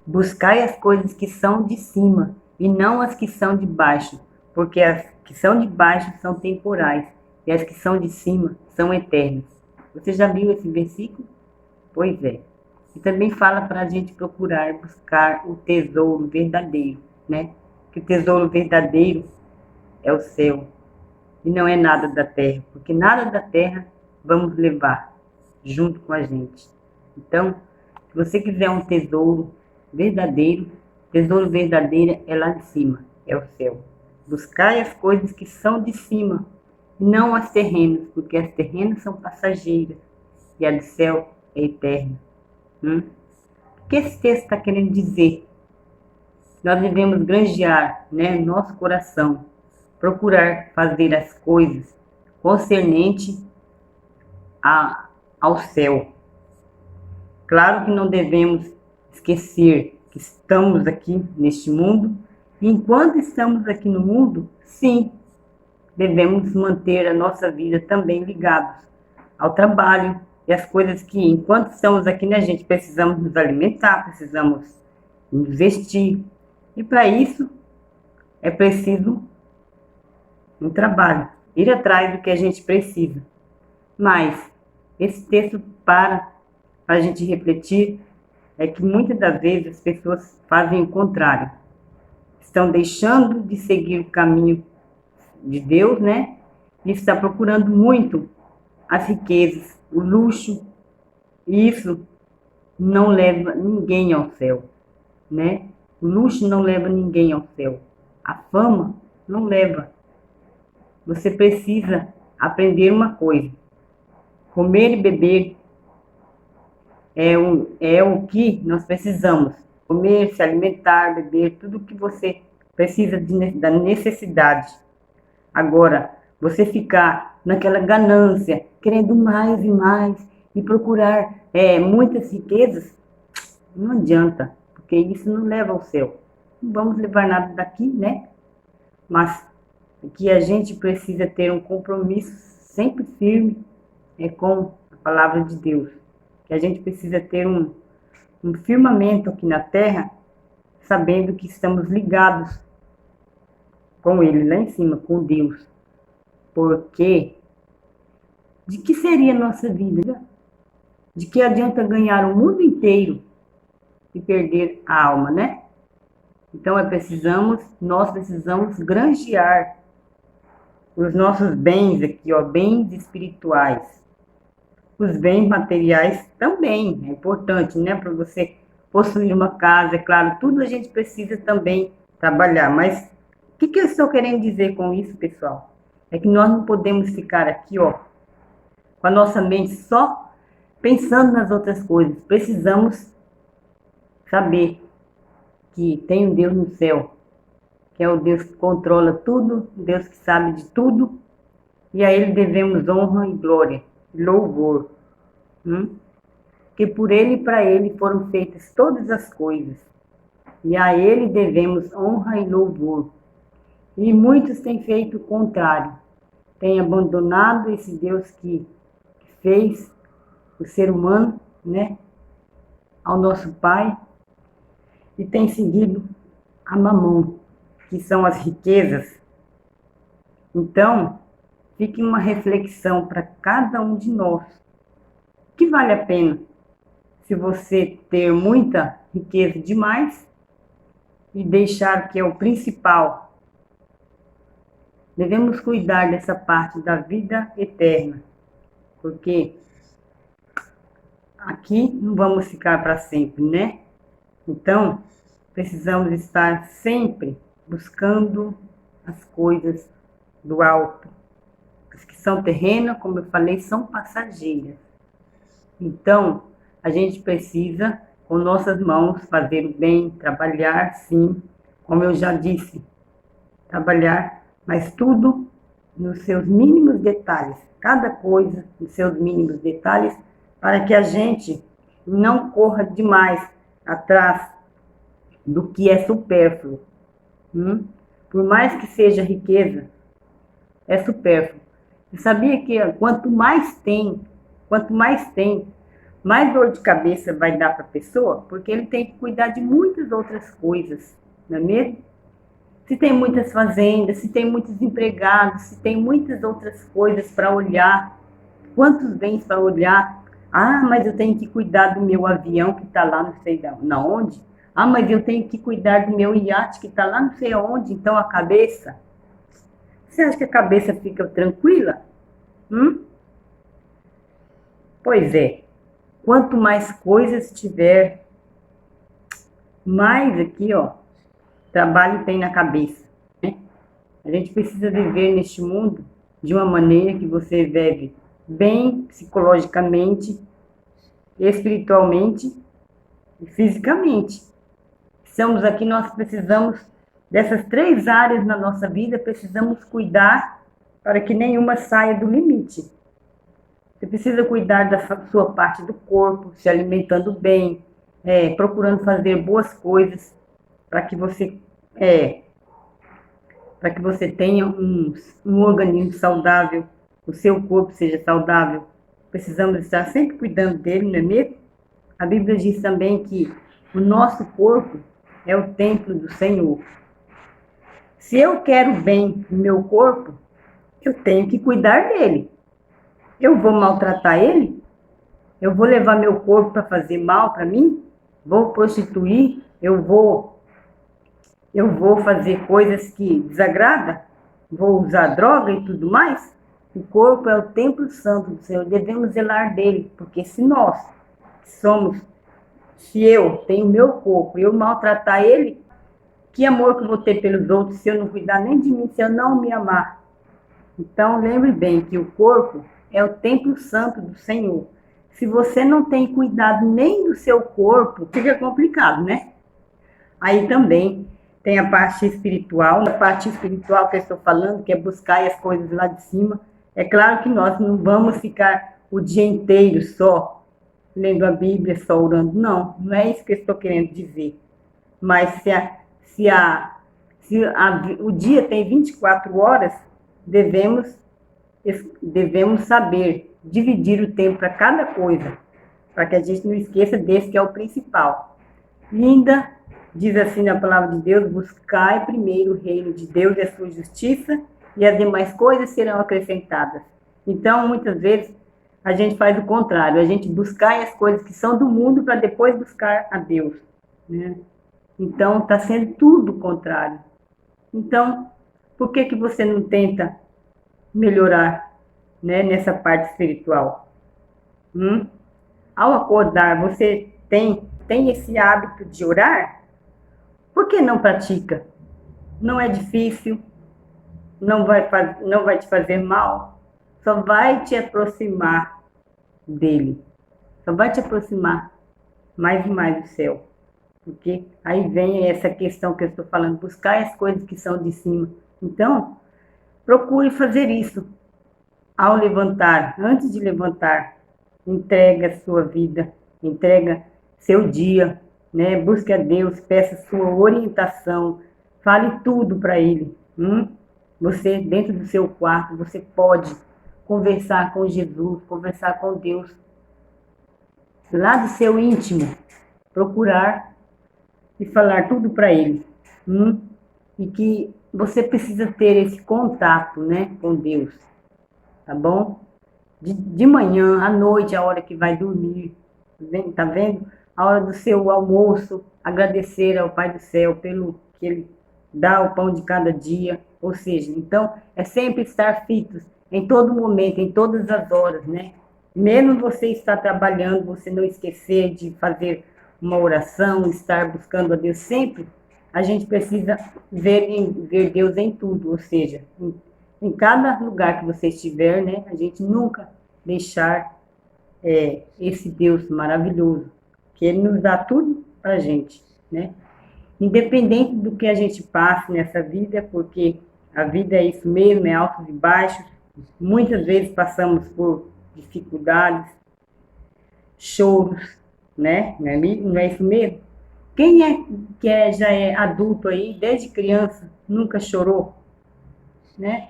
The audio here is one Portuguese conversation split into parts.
Buscai as coisas que são de cima e não as que são de baixo, porque as que são de baixo são temporais e as que são de cima são eternas. Você já viu esse versículo? Pois é. E também fala para a gente procurar buscar o tesouro verdadeiro, né? Que o tesouro verdadeiro é o céu e não é nada da terra, porque nada da terra vamos levar junto com a gente. Então, se você quiser um tesouro verdadeiro é lá de cima, é o céu. Buscai as coisas que são de cima, e não as terrenas, porque as terrenas são passageiras e a do céu é eterna. O que esse texto está querendo dizer? Nós devemos granjear, né, nosso coração, procurar fazer as coisas concernente ao céu. Claro que não devemos esquecer que estamos aqui neste mundo, e enquanto estamos aqui no mundo, sim, devemos manter a nossa vida também ligados ao trabalho e às coisas que, enquanto estamos aqui, né, gente, precisamos nos alimentar, precisamos nos vestir, e para isso é preciso um trabalho, ir atrás do que a gente precisa. Mas esse texto para a gente refletir é que muitas das vezes as pessoas fazem o contrário. Estão deixando de seguir o caminho de Deus, né? E está procurando muito as riquezas, o luxo. E isso não leva ninguém ao céu, né? O luxo não leva ninguém ao céu. A fama não leva. Você precisa aprender uma coisa. Comer e beber é o que nós precisamos. Comer, se alimentar, beber, tudo o que você precisa da necessidade. Agora, você ficar naquela ganância, querendo mais e mais, e procurar muitas riquezas, não adianta, porque isso não leva ao céu. Não vamos levar nada daqui, né? Mas que a gente precisa ter um compromisso sempre firme com a palavra de Deus. Que a gente precisa ter um firmamento aqui na terra, sabendo que estamos ligados com Ele lá em cima, com Deus. Porque de que seria a nossa vida? De que adianta ganhar o mundo inteiro e perder a alma, né? Então nós precisamos granjear os nossos bens aqui, ó, bens espirituais. Os bens materiais também é importante, né? Para você possuir uma casa, é claro, tudo a gente precisa também trabalhar. Mas o que eu estou querendo dizer com isso, pessoal? É que nós não podemos ficar aqui, ó, com a nossa mente só pensando nas outras coisas. Precisamos saber que tem um Deus no céu, que é o Deus que controla tudo, Deus que sabe de tudo, e a Ele devemos honra e glória, louvor. Que por Ele e para Ele foram feitas todas as coisas, e a Ele devemos honra e louvor. E muitos têm feito o contrário, têm abandonado esse Deus que fez o ser humano, né, ao nosso Pai, e têm seguido a mamão, que são as riquezas. Então, fique uma reflexão para cada um de nós. O que vale a pena? Se você ter muita riqueza demais e deixar que é o principal. Devemos cuidar dessa parte da vida eterna, porque aqui não vamos ficar para sempre, né? Então, precisamos estar sempre buscando as coisas do alto. As que são terrenas, como eu falei, são passageiras. Então, a gente precisa, com nossas mãos, fazer o bem, trabalhar, sim, como eu já disse, trabalhar, mas tudo nos seus mínimos detalhes, cada coisa nos seus mínimos detalhes, para que a gente não corra demais atrás do que é supérfluo. Por mais que seja riqueza, é supérfluo. Você sabia que quanto mais tem, mais dor de cabeça vai dar para a pessoa, porque ele tem que cuidar de muitas outras coisas, não é mesmo? Se tem muitas fazendas, se tem muitos empregados, se tem muitas outras coisas para olhar, quantos bens para olhar. Ah, mas eu tenho que cuidar do meu avião que está lá não sei na onde. Ah, mas eu tenho que cuidar do meu iate que está lá não sei aonde. Então a cabeça, você acha que a cabeça fica tranquila? Hum? Pois é, quanto mais coisas tiver, mais aqui, ó, trabalho tem na cabeça, né? A gente precisa viver neste mundo de uma maneira que você vive bem psicologicamente, espiritualmente e fisicamente. Estamos aqui, nós precisamos dessas 3 áreas na nossa vida, precisamos cuidar para que nenhuma saia do limite. Você precisa cuidar da sua parte do corpo, se alimentando bem, procurando fazer boas coisas para que você tenha um organismo saudável, o seu corpo seja saudável. Precisamos estar sempre cuidando dele, não é mesmo? A Bíblia diz também que o nosso corpo é o templo do Senhor. Se eu quero bem no meu corpo, eu tenho que cuidar dele. Eu vou maltratar ele? Eu vou levar meu corpo para fazer mal para mim? Vou prostituir? Eu vou fazer coisas que desagradam? Vou usar droga e tudo mais? O corpo é o templo santo do Senhor, devemos zelar dele, porque se eu tenho meu corpo e eu maltratar ele, que amor que eu vou ter pelos outros se eu não cuidar nem de mim, se eu não me amar? Então, lembre bem que o corpo é o templo santo do Senhor. Se você não tem cuidado nem do seu corpo, fica complicado, né? Aí também tem a parte espiritual que eu estou falando, que é buscar as coisas lá de cima. É claro que nós não vamos ficar o dia inteiro só lendo a Bíblia, só orando. Não, não é isso que eu estou querendo dizer. Mas o dia tem 24 horas, devemos saber dividir o tempo para cada coisa, para que a gente não esqueça desse que é o principal. E ainda diz assim na palavra de Deus: buscai primeiro o reino de Deus e a sua justiça, e as demais coisas serão acrescentadas. Então, muitas vezes, a gente faz o contrário, a gente buscar as coisas que são do mundo para depois buscar a Deus, né? Então, está sendo tudo o contrário. Então, por que você não tenta melhorar, né, nessa parte espiritual? Ao acordar, você tem esse hábito de orar? Por que não pratica? Não é difícil, não vai te fazer mal, só vai te aproximar dele, só vai te aproximar mais e mais do céu. Porque aí vem essa questão que eu estou falando, buscar as coisas que são de cima. Então, procure fazer isso ao levantar, antes de levantar. Entrega sua vida, entrega seu dia, né? Busque a Deus, peça sua orientação, fale tudo para Ele. Você, dentro do seu quarto, você pode conversar com Jesus, conversar com Deus, lá do seu íntimo, procurar e falar tudo para Ele. E que você precisa ter esse contato, né, com Deus, tá bom? De manhã, à noite, a hora que vai dormir, tá vendo? A hora do seu almoço, agradecer ao Pai do Céu pelo que Ele dá o pão de cada dia. Ou seja, então, é sempre estar fitos, em todo momento, em todas as horas, né? Mesmo você estar trabalhando, você não esquecer de fazer uma oração, estar buscando a Deus sempre. A gente precisa ver Deus em tudo, ou seja, em cada lugar que você estiver, né? A gente nunca deixar esse Deus maravilhoso, que Ele nos dá tudo para a gente, né? Independente do que a gente passe nessa vida, porque a vida é isso mesmo, é altos e baixos. Muitas vezes passamos por dificuldades, choros, né? Não é isso mesmo? Quem é que já é adulto aí, desde criança, nunca chorou, né?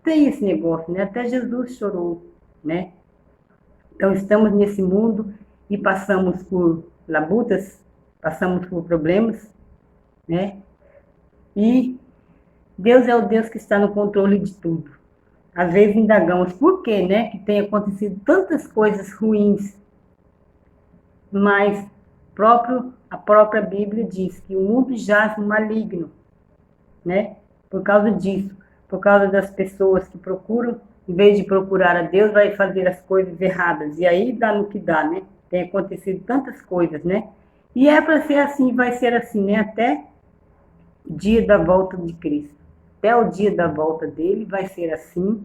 Tem esse negócio, né? Até Jesus chorou, né? Então, estamos nesse mundo e passamos por labutas, passamos por problemas, né? E Deus é o Deus que está no controle de tudo. Às vezes indagamos por quê, né? Que tem acontecido tantas coisas ruins, mas a própria Bíblia diz que o mundo jaz no maligno, né? Por causa disso, por causa das pessoas que procuram, em vez de procurar a Deus, vai fazer as coisas erradas. E aí dá no que dá, né? Tem acontecido tantas coisas, né? E é para ser assim, vai ser assim, né? Até o dia da volta de Cristo. Até o dia da volta dele vai ser assim.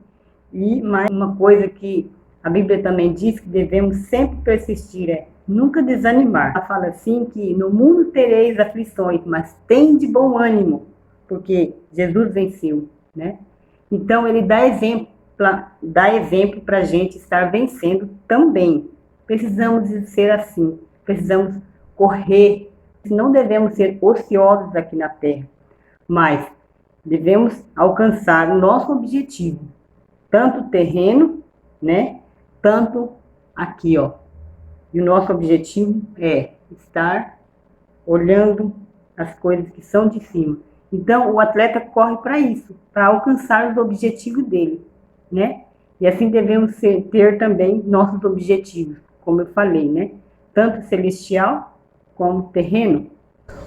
E mais uma coisa que a Bíblia também diz que devemos sempre persistir é nunca desanimar. Ela fala assim que no mundo tereis aflições, mas tem de bom ânimo, porque Jesus venceu, né? Então ele dá exemplo para a gente estar vencendo também. Precisamos ser assim, precisamos correr, não devemos ser ociosos aqui na terra, mas devemos alcançar o nosso objetivo, tanto terreno, né, tanto aqui, ó. E o nosso objetivo é estar olhando as coisas que são de cima. Então, o atleta corre para isso, para alcançar os objetivos dele, né? E assim devemos ter também nossos objetivos, como eu falei, né? Tanto celestial como terreno.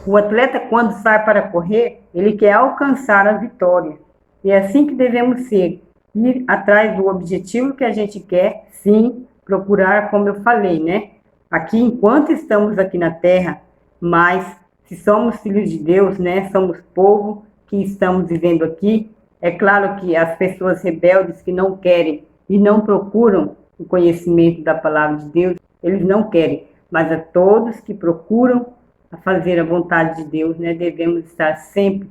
O atleta, quando sai para correr, ele quer alcançar a vitória. E é assim que devemos ser, ir atrás do objetivo que a gente quer, sim, procurar, como eu falei, né? Aqui, enquanto estamos aqui na Terra, mas se somos filhos de Deus, né? Somos povo que estamos vivendo aqui. É claro que as pessoas rebeldes que não querem e não procuram o conhecimento da palavra de Deus, eles não querem. Mas a todos que procuram a fazer a vontade de Deus, né? Devemos estar sempre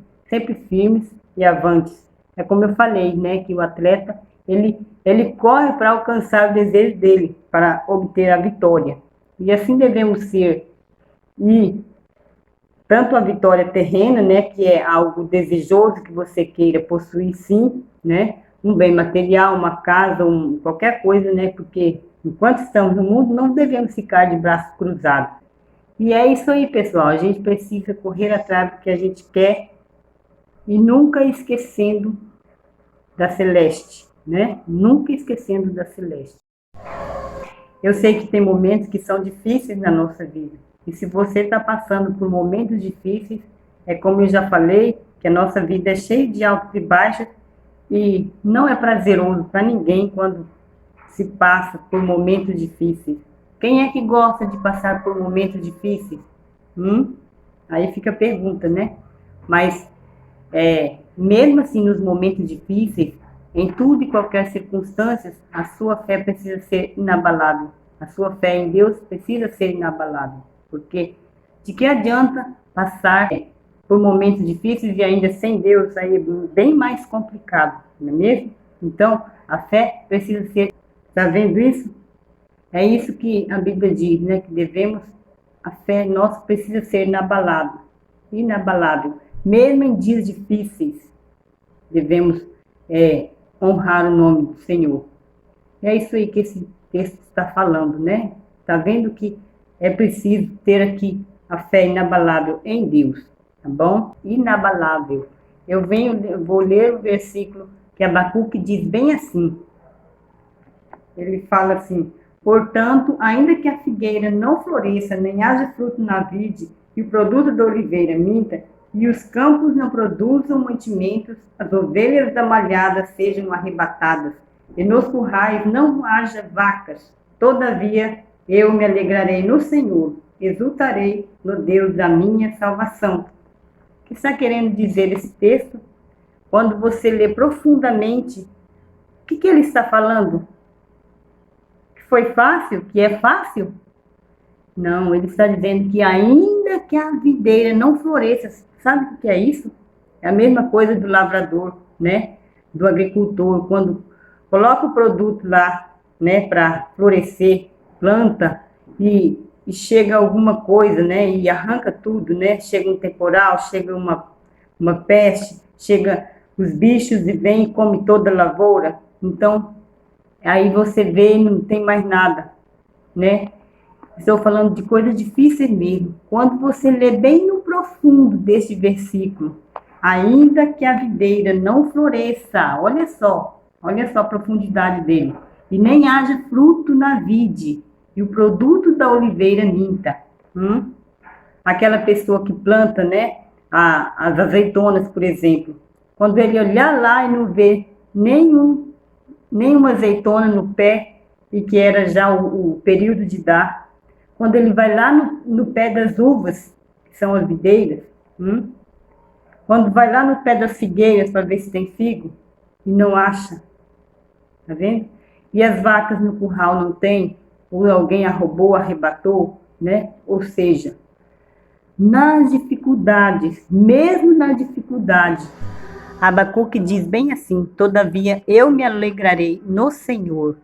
firmes e avantes. É como eu falei, né? Que o atleta, ele corre para alcançar o desejo dele, para obter a vitória. E assim devemos ser. E tanto a vitória terrena, né? Que é algo desejoso que você queira possuir, sim, né? Um bem material, uma casa, qualquer coisa, né? Porque enquanto estamos no mundo, não devemos ficar de braços cruzados. E é isso aí, pessoal. A gente precisa correr atrás do que a gente quer e nunca esquecendo da Celeste, né? Nunca esquecendo da Celeste. Eu sei que tem momentos que são difíceis na nossa vida. E se você está passando por momentos difíceis, é como eu já falei, que a nossa vida é cheia de altos e baixos e não é prazeroso para ninguém quando se passa por momentos difíceis. Quem é que gosta de passar por momentos difíceis? Aí fica a pergunta, né? Mas, mesmo assim, nos momentos difíceis, em tudo e qualquer circunstância, a sua fé precisa ser inabalável. A sua fé em Deus precisa ser inabalável. Porque de que adianta passar por momentos difíceis e ainda sem Deus? Aí é bem mais complicado, não é mesmo? Então, a fé precisa ser... Está vendo isso? É isso que a Bíblia diz, né? Que devemos, a fé nossa precisa ser inabalável. Inabalável. Mesmo em dias difíceis, devemos honrar o nome do Senhor. É isso aí que esse texto está falando, né? Está vendo que é preciso ter aqui a fé inabalável em Deus, tá bom? Inabalável. Eu vou ler o versículo que Abacuque diz bem assim. Ele fala assim: portanto, ainda que a figueira não floresça, nem haja fruto na vide, e o produto da oliveira minta, e os campos não produzam mantimentos, as ovelhas da malhada sejam arrebatadas, e nos currais não haja vacas. Todavia, eu me alegrarei no Senhor, exultarei no Deus da minha salvação. O que está querendo dizer esse texto? Quando você lê profundamente, o que ele está falando? Que foi fácil? Que é fácil? Não, ele está dizendo que ainda que a videira não floresça, sabe o que é isso? É a mesma coisa do lavrador, né? Do agricultor, quando coloca o produto lá, né, para florescer, planta e chega alguma coisa, né, e arranca tudo, né? Chega um temporal, chega uma peste, chega os bichos e vem e come toda a lavoura. Então, aí você vê e não tem mais nada, né? Estou falando de coisas difíceis mesmo. Quando você lê bem no profundo deste versículo, ainda que a videira não floresça, olha só a profundidade dele, e nem haja fruto na vide, e o produto da oliveira minta. Aquela pessoa que planta, né, as azeitonas, por exemplo, quando ele olhar lá e não vê nenhuma azeitona no pé, e que era já o período de dar, quando ele vai lá no pé das uvas, que são as videiras, quando vai lá no pé das figueiras para ver se tem figo, e não acha, tá vendo? E as vacas no curral não tem, ou alguém a roubou, arrebatou, né? Ou seja, nas dificuldades, mesmo na dificuldade, Abacuque diz bem assim: todavia eu me alegrarei no Senhor.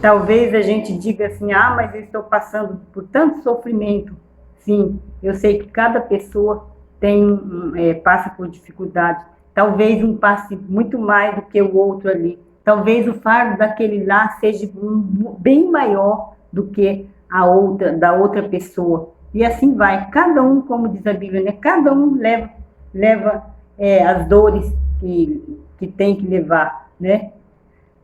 Talvez a gente diga assim: ah, mas eu estou passando por tanto sofrimento. Sim, eu sei que cada pessoa passa por dificuldade. Talvez um passe muito mais do que o outro ali. Talvez o fardo daquele lá seja bem maior do que da outra pessoa. E assim vai. Cada um, como diz a Bíblia, né? Cada um leva as dores que tem que levar, né?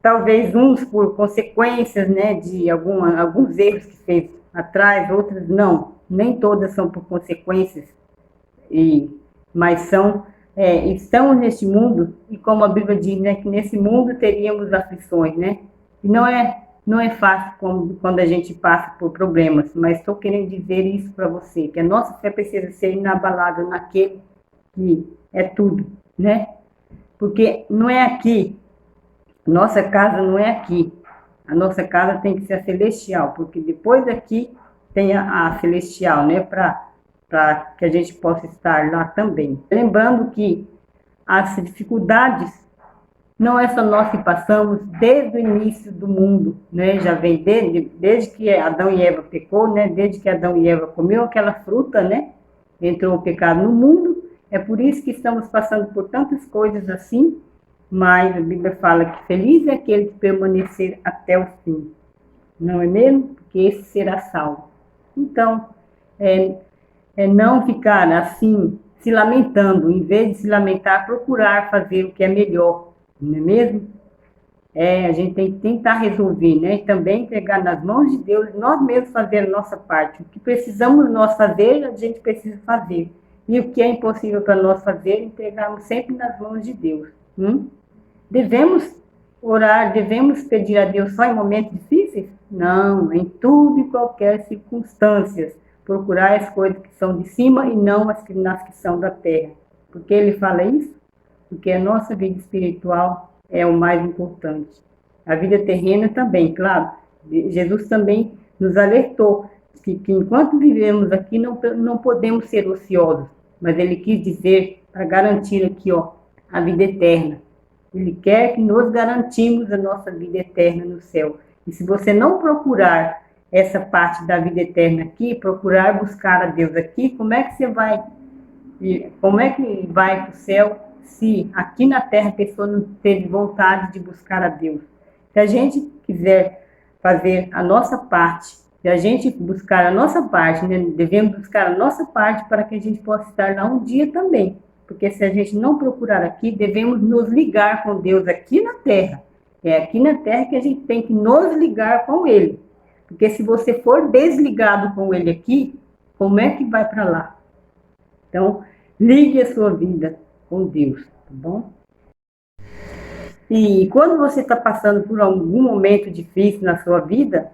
Talvez uns por consequências, né, de alguns erros que fez atrás, outros não. Nem todas são por consequências, mas estamos neste mundo, e como a Bíblia diz, né, que nesse mundo teríamos aflições, né? E não é fácil quando a gente passa por problemas, mas estou querendo dizer isso para você, que a nossa fé precisa ser inabalável naquele que é tudo, né? Porque não é aqui. Nossa casa não é aqui. A nossa casa tem que ser a celestial, porque depois daqui tem a celestial, né? Para que a gente possa estar lá também. Lembrando que as dificuldades não é só nós que passamos desde o início do mundo, né? Já vem desde que Adão e Eva pecou, né? Desde que Adão e Eva comeu aquela fruta, né? Entrou o pecado no mundo. É por isso que estamos passando por tantas coisas assim. Mas a Bíblia fala que feliz é aquele que permanecer até o fim. Não é mesmo? Porque esse será salvo. Então, não ficar assim, se lamentando. Em vez de se lamentar, procurar fazer o que é melhor. Não é mesmo? A gente tem que tentar resolver, né? E também entregar nas mãos de Deus, nós mesmos fazer a nossa parte. O que precisamos nós fazer, a gente precisa fazer. E o que é impossível para nós fazer, entregarmos sempre nas mãos de Deus. Devemos orar, devemos pedir a Deus só em momentos difíceis? Não, em tudo e qualquer circunstâncias. Procurar as coisas que são de cima e não as que são da terra. Por que ele fala isso? Porque a nossa vida espiritual é o mais importante. A vida terrena também, claro. Jesus também nos alertou que enquanto vivemos aqui não podemos ser ociosos. Mas ele quis dizer, para garantir aqui, a vida eterna. Ele quer que nós garantimos a nossa vida eterna no céu. E se você não procurar essa parte da vida eterna aqui, procurar buscar a Deus aqui, como é que vai para o céu se aqui na terra a pessoa não teve vontade de buscar a Deus? Se a gente quiser fazer a nossa parte, se a gente buscar a nossa parte, né, devemos buscar a nossa parte para que a gente possa estar lá um dia também. Porque se a gente não procurar aqui, devemos nos ligar com Deus aqui na terra. É aqui na terra que a gente tem que nos ligar com Ele. Porque se você for desligado com Ele aqui, como é que vai para lá? Então, ligue a sua vida com Deus, tá bom? E quando você está passando por algum momento difícil na sua vida,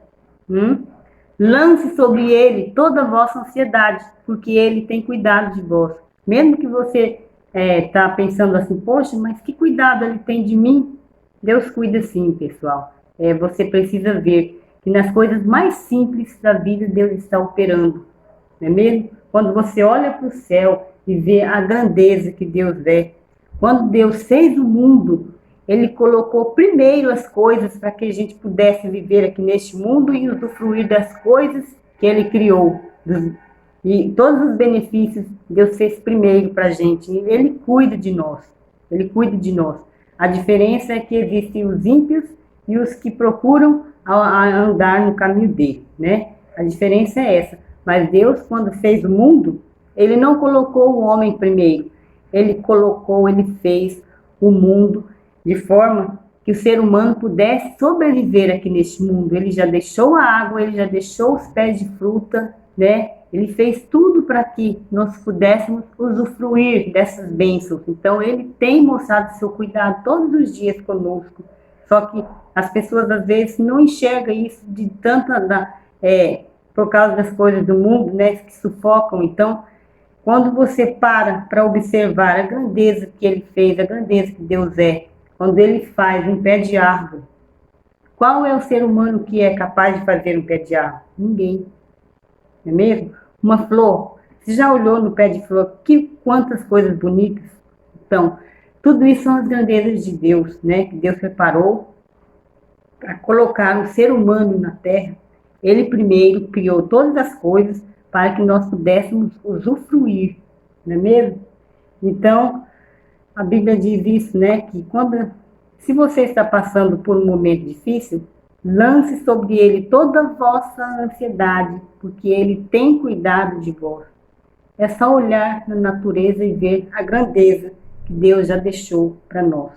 lance sobre Ele toda a vossa ansiedade, porque Ele tem cuidado de vós. Mesmo que você está pensando assim, poxa, mas que cuidado Ele tem de mim? Deus cuida sim, pessoal. Você precisa ver que nas coisas mais simples da vida Deus está operando, não é mesmo? Quando você olha para o céu e vê a grandeza que Deus é, quando Deus fez o mundo, Ele colocou primeiro as coisas para que a gente pudesse viver aqui neste mundo e usufruir das coisas que Ele criou. E todos os benefícios Deus fez primeiro para a gente. Ele cuida de nós. Ele cuida de nós. A diferença é que existem os ímpios e os que procuram andar no caminho dele, né? A diferença é essa. Mas Deus, quando fez o mundo, ele não colocou o homem primeiro. Ele fez o mundo de forma que o ser humano pudesse sobreviver aqui neste mundo. Ele já deixou a água, ele já deixou os pés de fruta, né? Ele fez tudo para que nós pudéssemos usufruir dessas bênçãos. Então, ele tem mostrado seu cuidado todos os dias conosco. Só que as pessoas, às vezes, não enxergam isso de tanta... por causa das coisas do mundo, né? Que sufocam. Então, quando você para observar a grandeza que ele fez, a grandeza que Deus é, quando ele faz um pé de árvore, qual é o ser humano que é capaz de fazer um pé de árvore? Ninguém. Não é mesmo? Uma flor. Você já olhou no pé de flor? Quantas coisas bonitas. Então, tudo isso são as grandezas de Deus, né? Que Deus preparou para colocar o ser humano na terra. Ele primeiro criou todas as coisas para que nós pudéssemos usufruir, não é mesmo? Então, a Bíblia diz isso, né? Que se você está passando por um momento difícil, lance sobre ele toda a vossa ansiedade, porque ele tem cuidado de vós. É só olhar na natureza e ver a grandeza que Deus já deixou para nós.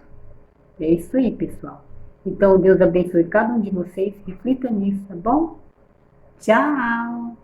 É isso aí, pessoal. Então, Deus abençoe cada um de vocês. Reflita nisso, tá bom? Tchau!